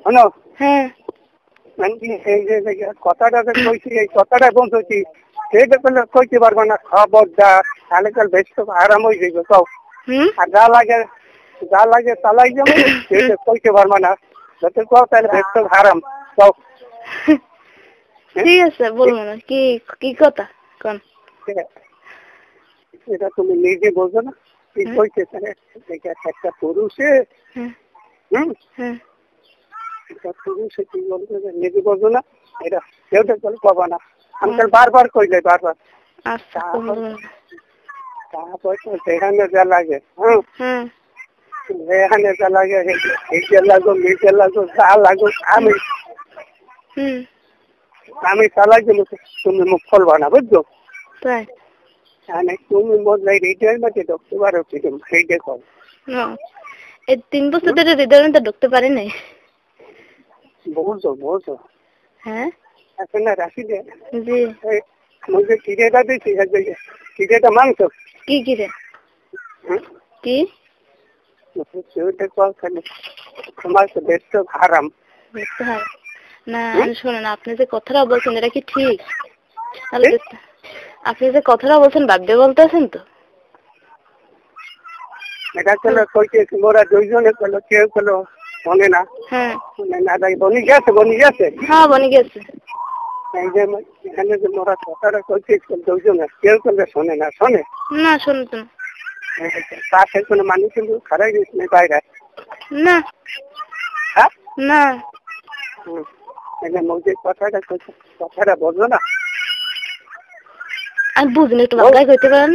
শোনো হ্যাঁ এই যে কথাটা যে কইছি এই কথাটা বলছি সেটা করলে কইতে পারবো না খবরদার তাহলে কাল বেশ আরাম হয়ে যাবে কও আর যা লাগে চালাই যাবো সেটা কইতে পারবো না যত কও তাহলে বেশ আরাম কও ঠিক আছে বলবো না কি কি কথা কোন এটা তুমি নিজে বোঝো না কি কইতে একটা পুরুষে একটা পুরুষে কি বলতে নিজে বোঝো না এটা কেউটা বলে পাবা না আমি বারবার কইলে বারবার আচ্ছা তারপর তো সেখানে যা লাগে সেখানে যা লাগে এইটা লাগো নিচে লাগো যা লাগো আমি চালাই গেলে তুমি মুখ খুলবা না বুঝছো তাই তুমি বললে হৃদয়ের মধ্যে ঢুকতে পারো কিরকম সেইটা কর এই 3 বছর ধরে হৃদয়ের মধ্যে ঢুকতে পারি নাই বুঝো হ্যাঁ এখন না রাখি দে জি মুঝে কিরেটা দিয়েছি কিরেটা মাংস কি কিরে কি সেটা কল তোমার তো বেশ হারাম না শোনেন আপনি যে কথাটা বলছেন এটা কি ঠিক আপনি যে কথাটা বলছেন বাদ্যে বলতেছেন তো এটা চলো কইতেছি মোরা দুইজনে চলো কেউ চলো মনে না মনে না তাই বনি গেছে হ্যাঁ বনি গেছে এই যে এখানে যে মোরা কথাটা কইতেছি দুইজনে কেউ চলে শোনে না শুনতো না পাশে কোনো মানুষ কিন্তু খারাপ গেছে না বাইরে না হ্যাঁ না কথাটা বোঝো না আমি বুঝিনি একটু বাংলায় কইতে পারেন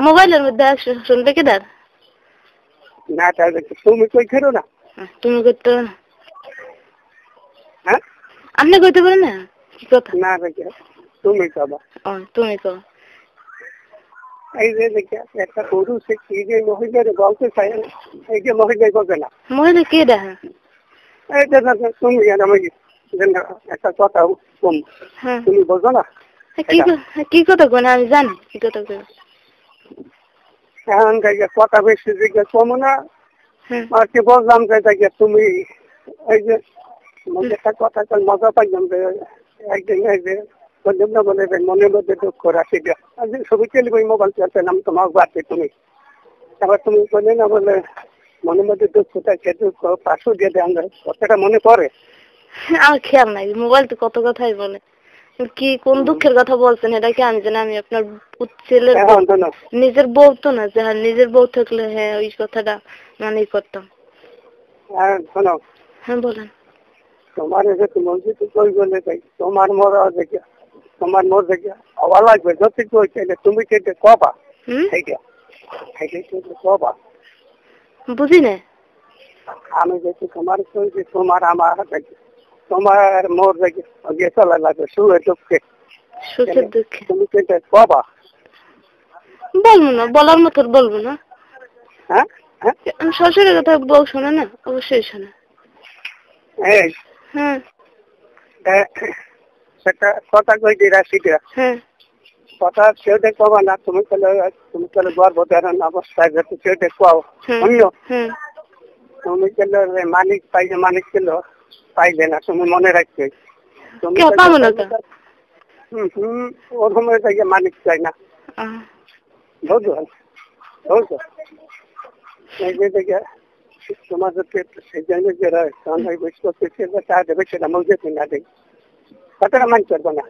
মোবাইলের মধ্যে শুনবে কি দার না তুমি কই খেলো না তুমি করতে পারো না হ্যাঁ আপনি কইতে পারেন না কি কথা না তুমি কবা তুমি কো এই যে একটা পুরুষ কি যে মহিলার গল্প চাই এই যে মহিলা বলবে না মহিলা কে দেখা এইটা তুমি আমি একটা কথা কম তুমি বোঝো না কি কথা কোন আমি জানি কি কথা কই এখন কথা বেশি জিজ্ঞেস কমো না আর কি বললাম যে তুমি এই যে একটা কথা মজা পাইলাম যে একদিন এই যে বললাম না বলে মনের মধ্যে দুঃখ রাখি ছবি চলবে মোবাইল চলছে নাম তোমার বাড়ছে তুমি আবার তুমি বলে না বলে মনের মধ্যে দুঃখটা সে দুঃখ পাশু দিয়ে দেন কথাটা মনে পড়ে আমার খেয়াল নাই মোবাইল তো কত কথাই বলে কি কোন দুঃখের কথা বলছেন এটা কি আমি জানি আমি আপনার ছেলের নিজের বউ তো না যে নিজের বউ থাকলে হ্যাঁ ওই কথাটা মানেই করতাম শোনো হ্যাঁ বলেন তোমার যে তুমি কই বলে তোমার মোর দেখে হওয়া লাগবে যত কই তুমি কেটে কবা সেইটা কবা বুঝি না আমি দেখি তোমার কই যে তোমার আমার তোমার মোর দেখে চলা লাগবে সুখের দুঃখে তুমি কেটে কবা বলবো না বলার মতো বলবো না হ্যাঁ শ্বশুরের কথা বউ শোনে না অবশ্যই শোনে সেটা কথা কই দি রাশিটা কথা কেউ দেখবা না তুমি তাহলে গর্ভধারণ অবস্থায় যাতে কেউ দেখবাও অন্য তুমি তাহলে মালিক ছিল পাইলে না তুমি মনে রাখবে তুমি ওর সময় থেকে মালিক চাই না বুঝছো এই যে দেখে তোমার সেই জায়গায় যারা দেবে সেটা মজে কিনা দেয় কথাটা মান করবো না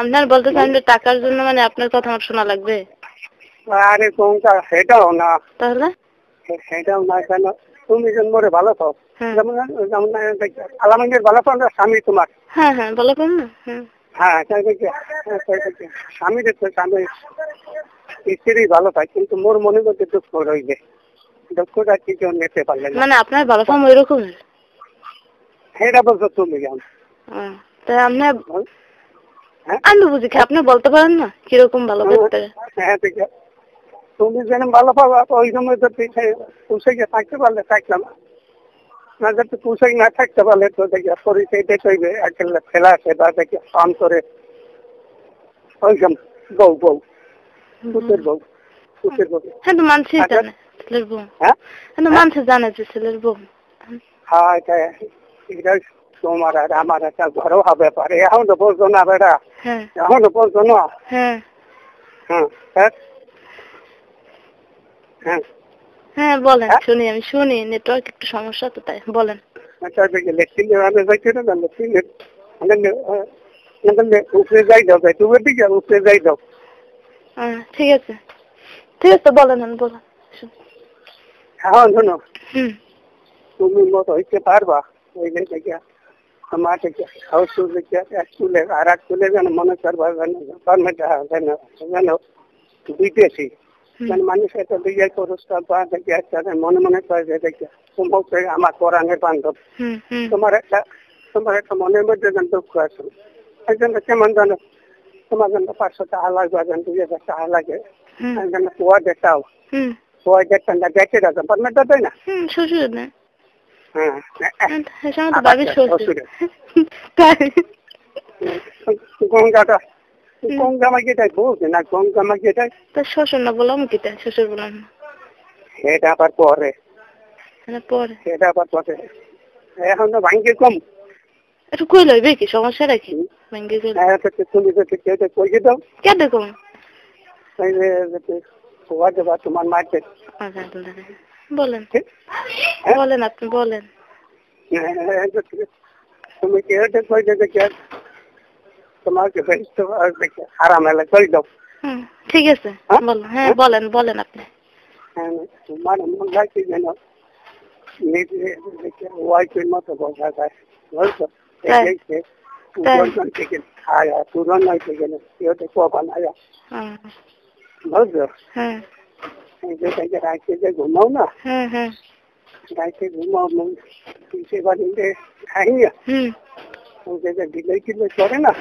আপনার বলতে চান যে টাকার জন্য মানে আপনার কথা আমার শোনা লাগবে আরে কোনটা সেটাও না তাহলে সেটাও না কেন তুমি যেন মরে ভালো পাও যেমন আলামিনের ভালো পাও না স্বামী তোমার হ্যাঁ ভালো পাও না স্বামী দেখতে স্বামী স্ত্রী ভালো পায় কিন্তু মোর মনের মধ্যে দুঃখ রইবে দুঃখটা কি কেউ নিতে পারলে না মানে আপনার ভালো পাও ওই রকম সেটা বলছো তুমি জানো তাই আমি বুঝি আপনি বলতে পারেন না কিরকম ভালো করতে তুমি যেন ভালো পাবা ওই সময় তো পুষে গিয়ে থাকতে পারলে থাকলাম না যাতে পুষে না থাকতে পারলে তো দেখি পরিচয় দেখবে একেবারে ফেলা আছে বা দেখি ফার্ম করে ওইরকম বউ পুষের বউ হ্যাঁ তো মানুষই জানে ছেলের বউ হ্যাঁ তো মানুষ জানে যে ছেলের বউ হ্যাঁ এটা তোমার আর আমার একটা ঘরোয়া ব্যাপার এখন তো বলছো না বেটা এখন তো বলছো না হ্যাঁ হ্যাঁ হ্যাঁ হ্যাঁ হ্যাঁ বলেন শুনি আমি শুনি নেটওয়ার্ক একটু সমস্যা তো তাই বলেন আচ্ছা লেট্রিনে আমি যাইতে না লেট্রিনে উপরে যাই দাও তুমি দিকে উপরে যাই দাও ঠিক আছে বলেন বলেন এখন শোনো তুমি মতো হইতে পারবা ওই জায়গা আমার স্কুলে আর এক স্কুলে যেন মনে করবা যেন দিতেছি মানুষ একটা দিকে পুরস্কার বা দেখে একটা মনে মনে করে যে দেখে আমার কোরআনের বান্ধব তোমার একটা মনের মধ্যে যেন দুঃখ আছে এই জন্য কেমন জানো তোমার জন্য 500 টাকা লাগবে যেন 2000 টাকা লাগে যেন পোয়া দেখাও পোয়া দেখতে না দেখে রাখা পারমেন্ট তাই না শ্বশুর না গঙ্গাটা গঙ্গা মাগিটাই বলছে না গঙ্গা মাগিটাই তার শ্বশুর না বললাম কিটা শ্বশুর বললাম না এটা আবার পরে এটা আবার পরে এখন তো ভাঙ্গে কম একটু কই লইবে কি সমস্যা রাখি ভাঙ্গে কই তুমি যদি কেটে কই দাও কেটে কম তোমার মাঝে বলেন বলেন আপনি বলেন তুমি কেটে কই দেবে কে তোমাকে হারাম এলে কই দাও ঠিক আছে বলেন বলেন আপনি তোমার মন লাগছে যেন নিজে ওয়াইফের মতো বোঝা যায় বুঝছো থেকে খায়া তুরন হইতে গেলে কেউ কবা না বুঝছো যে রাইতে যে ঘুমাও না রাইতে ঘুমাও পিছিয়ে বাড়িতে খাইয়া বিলাই টিলাই করে না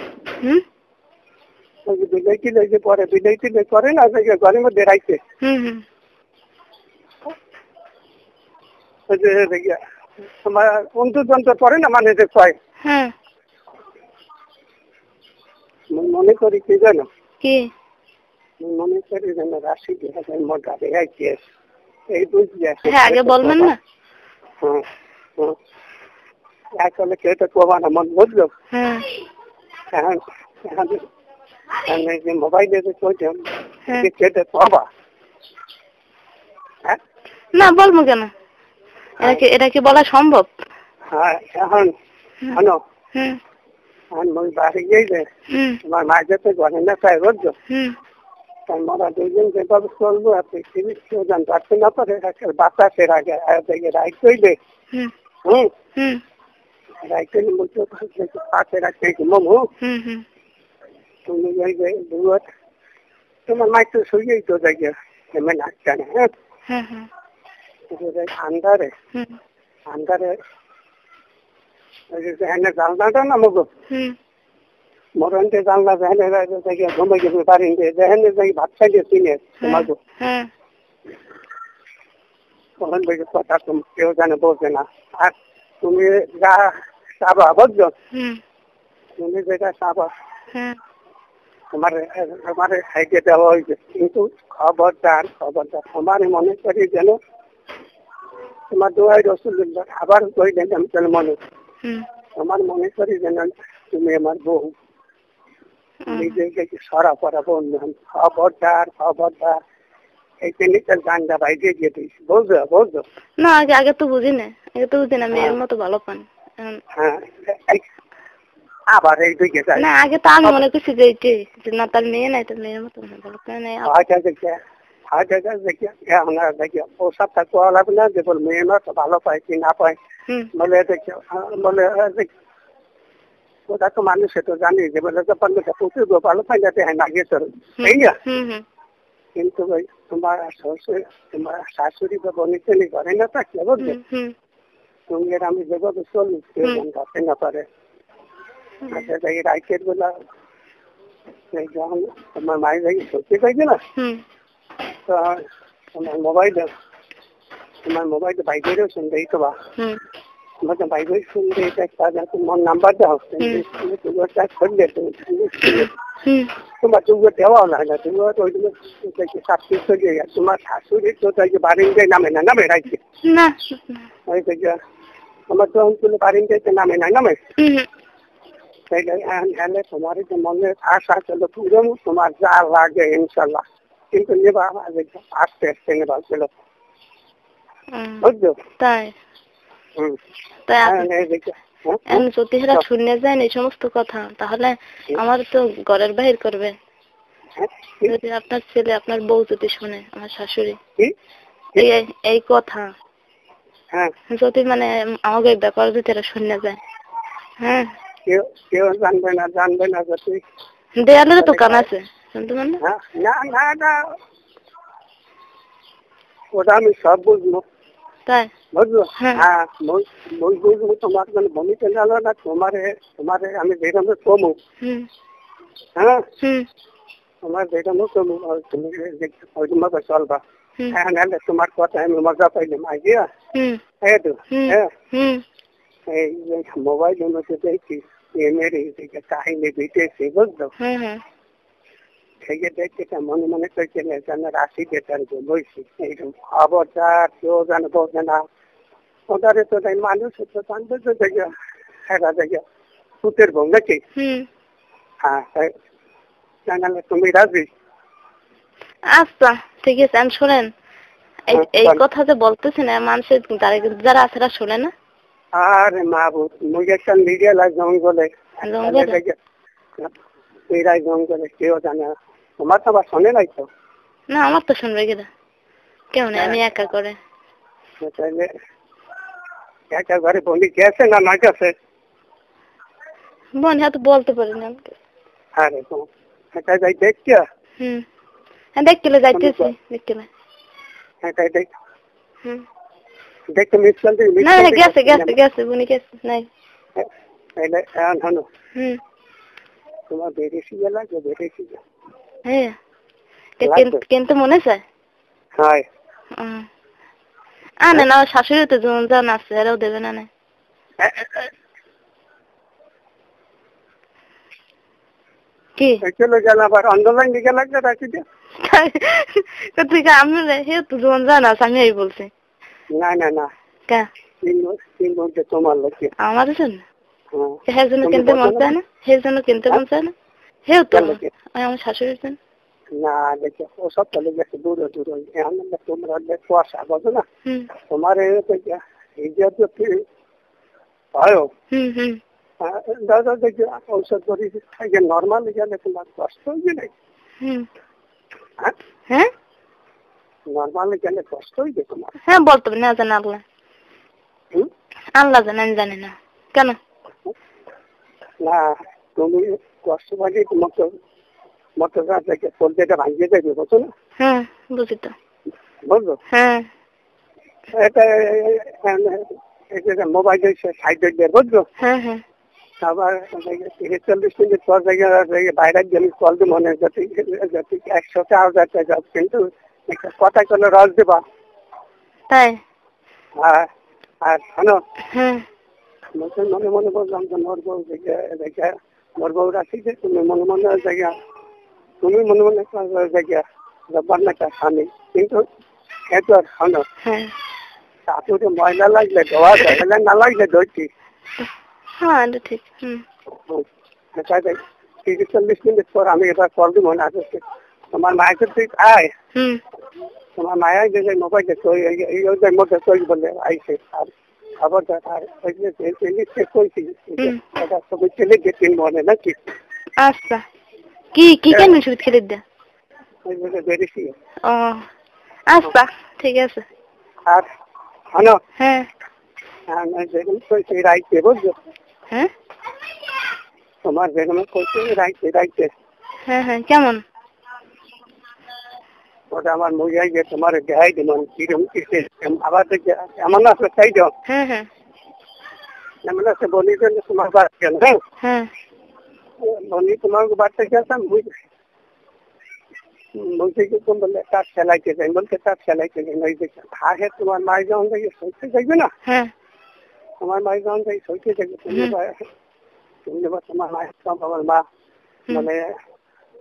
বিলাই টিলাই যে পরে বিলাই টিলাই করে না ঘরের মধ্যে রাইতে তোমার অন্তর্যন্ত্র পরে না মানে যে কয় মনে করি কি জানো কি মনে করি যেন রাশি 2000 মোটা বেড়াইছে এই বুঝলে আগে বলবেন না আসলে কেউ তো কবা না মন বুঝলো যে মোবাইলে যে চলছেন কেটে কবা না বলবো কেন এটা কি বলা সম্ভব হ্যাঁ এখন শোনো এখন মই বাড়ি গিয়ে তোমার মা যেতে ঘরে না চাই বুঝছো আমরা দুজন যেভাবে চলবো পৃথিবী কেউ জান পারতে না পারে বাতাসের আগে রাইট করবে রাইট করলে বলতে পাশে রাখতে ঘুমাবো তুমি তোমার মাই তো শুয়েই তো জায়গা এমন আসছে না আন্ধারে জানলাটা না মগো মরণতে জানলা যেখানে ঘুমে গেছে পারি যেখানে যাই ভাত খাইলে চিনে তোমাকে তখন বলছে কথা তুমি কেউ জানে বলছে না আর তুমি যা চাবা বুঝছো তুমি যেটা চাবা তোমার সাইডে দেওয়া হয়েছে কিন্তু খবরদার তোমার মনে করি যেন তোমার দোয়াই রসুল্লাহ আবার কইলেন আমি তাহলে মনে তোমার মনে করি যেন তুমি আমার বউ নিজেকে সরা পড়া বললাম খবরদার এই জিনিসটার গানটা বাইরে গিয়ে দিয়েছি বুঝছো না আগে তো বুঝি না মেয়ের মতো ভালো পান হ্যাঁ আবার এই দিকে না আগে তো আমি মনে করছি যে না তার মেয়ে নাই তার মেয়ের মতো ভালো পান দেখিয়া ও সবটা কোয়া লাগবে না যে বল মেয়ে মতো ভালো পায় কি না পায় বলে ওটা তো মানুষ তো জানি যে বলে প্রচুর ভালো পাই যাতে হ্যাঁ না গিয়ে চলো তাই না কিন্তু তোমার শাশুড়ি বা বনিতেনি ঘরে না থাকলে বুঝলে তুমি আমি যেভাবে চলি কেউ জানতে না পারে আচ্ছা এই রাইটের বেলা যখন তোমার মায়ের যাই সত্যি পাইছে না তো তোমার মোবাইলে বাইরেও শুনবে এই তো বা তোমাকে বাইরে শুনবে এটা তোমার নাম্বার দাও করলে তোমার তুমি দেওয়াও না তুমি সাক্ষী চলে তোমার শাশুড়ি তো বাড়ি নামে রাইছে তোমার যখন তুমি বাড়িতে যেতে নামে নাই নামে হুম হলে তোমার যে মনের আশা ছিল পুরো তোমার যা লাগে ইনশাল্লাহ কিন্তু নেবা আস্তে আস্তে নেবা ছিল বুঝছো তাই তাই যদি এরা শুনে যায় এই সমস্ত কথা তাহলে আমার তো ঘরের বাহির করবে। যদি আপনার ছেলে আপনার বউ যদি শুনে আমার শাশুড়ি এই কথা যদি মানে আমাকে এই ব্যাপার যদি এরা শুনে যায় হ্যাঁ কেউ জানবে না যদি দেয়ালের দোকান আছে শুনতে মানে না না না ওটা আমি সব বুঝবো তাই বুঝলো হ্যাঁ বুঝবো তোমার মানে ভূমিকা জানো না তোমারে আমি যেরকম কমু হ্যাঁ তোমার যেরকম কমু তুমি ওইরকম ভাবে চলবা হ্যাঁ নাহলে তোমার কথা আমি মজা পাইলাম আইডিয়া এই তো হ্যাঁ এই মোবাইলের মধ্যে দেখছি এমের এই কাহিনী দিতেছি বুঝলো থেকে দেখতে মনে মনে করছে রাশি বেতার বইছি এইরকম খবরদার কেউ জানে বোঝে না ওটারে তো তাই মানুষ তো জানবে তো দেখে হেরা দেখে সুতের বউ নাকি হ্যাঁ তাই জানালে তুমি রাজি? আচ্ছা ঠিক আছে আমি শোনেন এই কথা যে বলতেছেন মানুষের যারা আছে তারা শোনে না। আরে মাহবুব মুই একটা মিডিয়া লাইভ জঙ্গলে এরাই জঙ্গলে কেউ জানে না তোমার তো আবার শোনে নাই তো? না আমার তো শুনবে কিনা কেউ নেই আমি একা করে তাহলে একা ঘরে বলি গেছে না না গেছে বোন হয়তো বলতে পারি না। আরে একা যাই দেখছিয়া হ্যাঁ দেখলে যাইতেছি দেখলে একাই দেখ দেখতে মিস করতে না গেছে বুনি গেছে নাই তাহলে এখন তোমার বেরেসি গেলা যে বেরেসি হ্যাঁ কিন্তু মনে চায় হয় আনে না শাশুড়ি তো জান আছে এরাও দেবে না না কি চলে গেল আবার অনলাইন দিকে লাগবে রাখি দিয়ে তুই আমি হে তো জান আছে আমি এই বলছি না না না কে তিন বলতে তোমার লোকে আমার জন্য হের জন্য কিনতে মন চায় না হের জন্য কিনতে মন চায় না হেও তো আমার শাশুড়ির জন্য না দেখে ও সব চলে গেছে দূরে তোমরা কুয়াশা বোঝো না তোমার এই যে হয় দাদা দেখে ঔষধ ধরে থাকে নর্মালি গেলে তোমার কষ্ট হয়ে নাই হ্যাঁ নর্মালি গেলে কষ্ট হয়ে যায় তোমার হ্যাঁ বলতো না জানা আল্লাহ আল্লাহ জানে আমি জানি না কেন না তুমি কষ্ট পাগে তোমাকে মতো থেকে পোলট্রিটা ভাঙিয়ে দেবে বুঝছো না? হ্যাঁ বুঝি তো বুঝলো হ্যাঁ এটা মোবাইল সাইডে দিয়ে বুঝলো হ্যাঁ হ্যাঁ আবার ৪০ মিনিট পর বাইরে গেলে কল দিয়ে মনে যাতে ১০০ টাকা কিন্তু কথা কোনো রস দেবা তাই আর শোনো হ্যাঁ মনে মনে বললাম যে মোর বউ দেখে মোর বউ রাখি যে তুমি মনে মনে জায়গা তুমি মনে মনে জায়গা রান্নাটা স্বামী কিন্তু এত আর শোনো তাতে ময়লা লাগলে ধোয়া যায় না লাগলে ধরছি হ্যাঁ ঠিক ৩০-৪০ মিনিট পর আমি এবার কল দিব না তোমার মায়ের তুই আয় তোমার মায়ের যে মোবাইলটা এই মধ্যে তৈরি বলে আইসে আর খবরদার আর সবাই ছেলে গেছেন মনে নাকি আচ্ছা কি কি কেন ওষুধ খেলে দে বেরেছি ও আচ্ছা ঠিক আছে আর শোনো হ্যাঁ যেরকম কইছে রাইতে বুঝছো হ্যাঁ তোমার যেরকম কইছে রাইতে হ্যাঁ হ্যাঁ কেমন ওটা আমার মহিলা গিয়ে তোমার দেখাই দিলাম কিরকম কিসে আবার দেখে এমন আছে চাই দাও হ্যাঁ হ্যাঁ এমন আছে বলি যে তোমার বাদ গেল হ্যাঁ হ্যাঁ বলি তোমার বাড়তে গেছিলাম বলছে কি কোন বলে তার খেলাইতে যাই বলতে তার খেলাইতে যাই ওই দেখে আগে তোমার মায়ের যখন থেকে সইতে যাইবে না হ্যাঁ তোমার মায়ের যখন থেকে সইতে যাবে তুমি তোমার মায়ের আমার মা মানে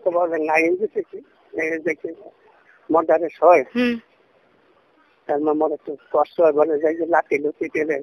তোমার নাইন দিতেছি দেখি মর্ডারে সয় তার মা একটু কষ্ট হয় বলে যাই যে লাঠি লুচি টেলে